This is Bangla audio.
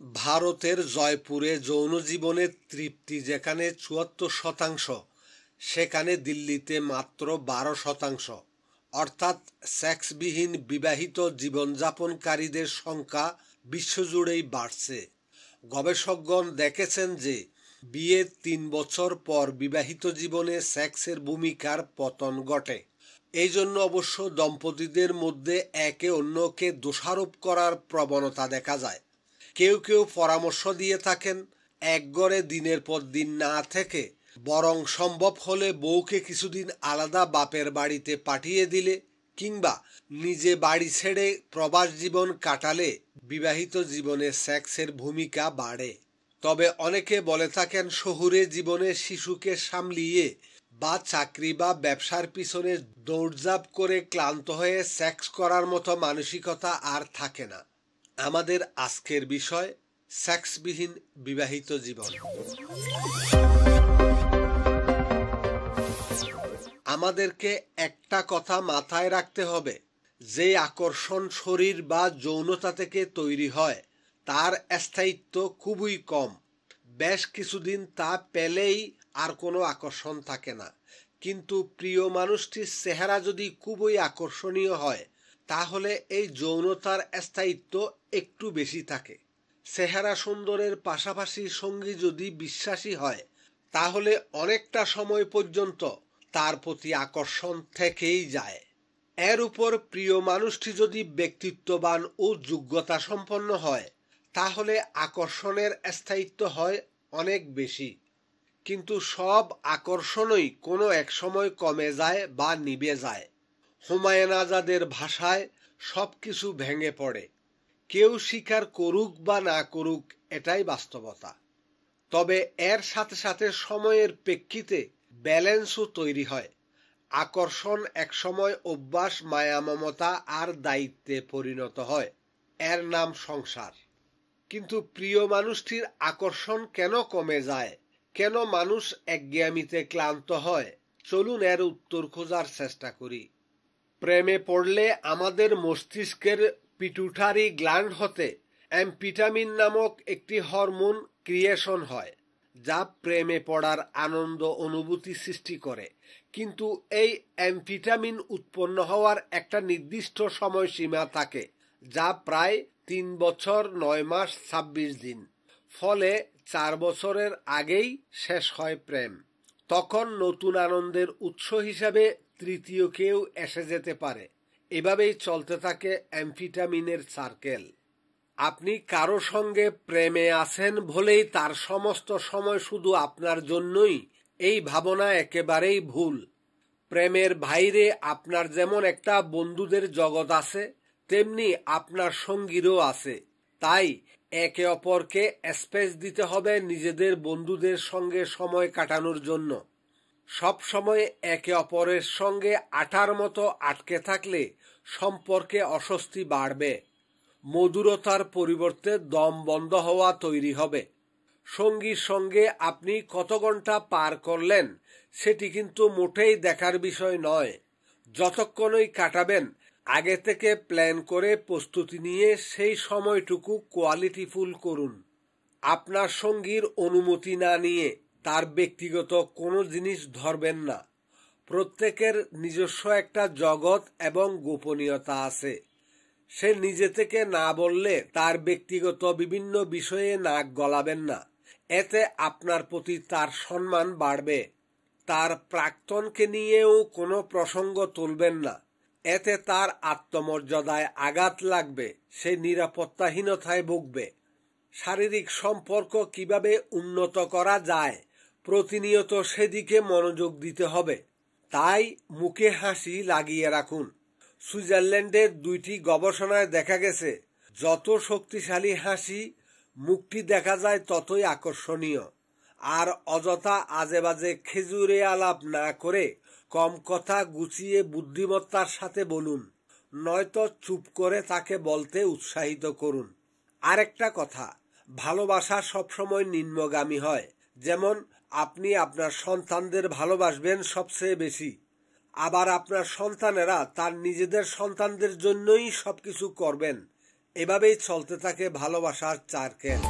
ভারতের জয়পুরে যৌন জীবনের তৃপ্তি যেখানে ৭৪%, সেখানে দিল্লিতে মাত্র ১২%। অর্থাৎ সেক্সবিহীন বিবাহিত জীবনযাপনকারীদের সংখ্যা বিশ্বজুড়েই বাড়ছে। গবেষকগণ দেখেছেন যে বিয়ের ৩ বছর পর বিবাহিত জীবনে সেক্সের ভূমিকার পতন ঘটে। এই জন্য অবশ্য দম্পতিদের মধ্যে একে অন্যকে দোষারোপ করার প্রবণতা দেখা যায়। কেউ কেউ পরামর্শ দিয়ে থাকেন একঘরে দিনের পর দিন না থেকে বরং সম্ভব হলে বউকে কিছুদিন আলাদা বাপের বাড়িতে পাঠিয়ে দিলে কিংবা নিজে বাড়ি ছেড়ে প্রবাস জীবন কাটালে বিবাহিত জীবনে সেক্সের ভূমিকা বাড়ে। তবে অনেকে বলে থাকেন শহুরে জীবনে শিশুকে সামলিয়ে বা চাকরি বা ব্যবসার পিছনে দৌড়ঝাঁপ করে ক্লান্ত হয়ে সেক্স করার মতো মানসিকতা আর থাকে না। আমাদের আজকের বিষয় সেক্সবিহীন বিবাহিত জীবন। আমাদেরকে একটা কথা মাথায় রাখতে হবে, যে আকর্ষণ শরীর বা যৌনতা থেকে তৈরি হয় তার স্থায়িত্ব খুবই কম। বেশ কিছুদিন তা পেলেই আর কোনো আকর্ষণ থাকে না। কিন্তু প্রিয় মানুষটির চেহারা যদি খুবই আকর্ষণীয় হয় তাহলে এই যৌনতার স্থায়িত্ব একটু বেশি থাকে। চেহারা সুন্দরের পাশাপাশি সঙ্গী যদি বিশ্বাসী হয় তাহলে অনেকটা সময় পর্যন্ত তার প্রতি আকর্ষণ থেকেই যায়। এর উপর প্রিয় মানুষটি যদি ব্যক্তিত্ববান ও যোগ্যতা সম্পন্ন হয় তাহলে আকর্ষণের স্থায়িত্ব হয় অনেক বেশি। কিন্তু সব আকর্ষণই কোনো এক সময় কমে যায় বা নিভে যায়। হুমায়ুন আজাদের ভাষায় সবকিছু ভেঙে পড়ে। কেউ স্বীকার করুক বা না করুক, এটাই বাস্তবতা। তবে এর সাথে সাথে সময়ের প্রেক্ষিতে ব্যালেন্সও তৈরি হয়। আকর্ষণ একসময় অভ্যাস, মায়া, মমতা আর দায়িত্বে পরিণত হয়। এর নাম সংসার। কিন্তু প্রিয় মানুষটির আকর্ষণ কেন কমে যায়, কেন মানুষ একঘেয়েমিতে ক্লান্ত হয়, চলুন এর উত্তর খোঁজার চেষ্টা করি। প্রেমে পড়লে আমাদের মস্তিষ্কের পিটুইটারি গ্ল্যান্ড হতে অ্যাম্ফেটামিন নামক একটি হরমোন ক্রিয়েশন হয়, যা প্রেমে পড়ার আনন্দ অনুভূতি সৃষ্টি করে। কিন্তু এই অ্যাম্ফেটামিন উৎপন্ন হওয়ার একটা নির্দিষ্ট সময়সীমা থাকে, যা প্রায় ৩ বছর ৯ মাস ২৬ দিন। ফলে ৪ বছরের আগেই শেষ হয় প্রেম। তখন নতুন আনন্দের উৎস হিসাবে তৃতীয় কেউ এসে যেতে পারে। এভাবেই চলতে থাকে অ্যাম্ফেটামিনের সার্কেল। আপনি কারো সঙ্গে প্রেমে আছেন বলেই তার সমস্ত সময় শুধু আপনার জন্যই, এই ভাবনা একেবারেই ভুল। প্রেমের বাইরে আপনার যেমন একটা বন্ধুদের জগৎ আছে, তেমনি আপনার সঙ্গীরও আছে। তাই একে অপরকে স্পেস দিতে হবে নিজেদের বন্ধুদের সঙ্গে সময় কাটানোর জন্য। সব সময় একে অপরের সঙ্গে আঠার মতো আটকে থাকলে সম্পর্কে অস্বস্তি বাড়বে। মধুরতার পরিবর্তে দম বন্ধ হওয়া তৈরি হবে। সঙ্গীর সঙ্গে আপনি কত ঘন্টা পার করলেন সেটি কিন্তু মোটেই দেখার বিষয় নয়। যতক্ষণই কাটাবেন আগে থেকে প্ল্যান করে প্রস্তুতি নিয়ে সেই সময়টুকু কোয়ালিটিফুল করুন। আপনার সঙ্গীর অনুমতি না নিয়ে তার ব্যক্তিগত কোনো জিনিস ধরবেন না। প্রত্যেকের নিজস্ব একটা জগৎ এবং গোপনীয়তা আছে। সে নিজে থেকে না বললে তার ব্যক্তিগত বিভিন্ন বিষয়ে নাক গলাবেন না। এতে আপনার প্রতি তার সম্মান বাড়বে। তার প্রাক্তনকে নিয়েও কোনো প্রসঙ্গ তুলবেন না। এতে তার আত্মমর্যাদায় আঘাত লাগবে, সে নিরাপত্তাহীনতায় ভুগবে। শারীরিক সম্পর্ক কিভাবে উন্নত করা যায় প্রতিনিয়ত সেদিকে মনোযোগ দিতে হবে। তাই মুখে হাসি লাগিয়ে রাখুন। সুইজারল্যান্ডের ২টি গবেষণায় দেখা গেছে, যত শক্তিশালী হাসি মুখটি দেখা যায় ততই আকর্ষণীয়। আর অযথা আজেবাজে খেজুরে আলাপ না করে কম কথা গুছিয়ে বুদ্ধিমত্তার সাথে বলুন, নয়তো চুপ করে তাকে বলতে উৎসাহিত করুন। আরেকটা কথা, ভালোবাসা সবসময় নিম্নগামী হয়। যেমন আপনি আপনার সন্তানদের ভালোবাসবেন সবচেয়ে বেশি, আবার আপনার সন্তানেরা তার নিজেদের সন্তানদের জন্যই সবকিছু করবেন। এভাবেই চলতে থাকে ভালোবাসার চার ক্যান।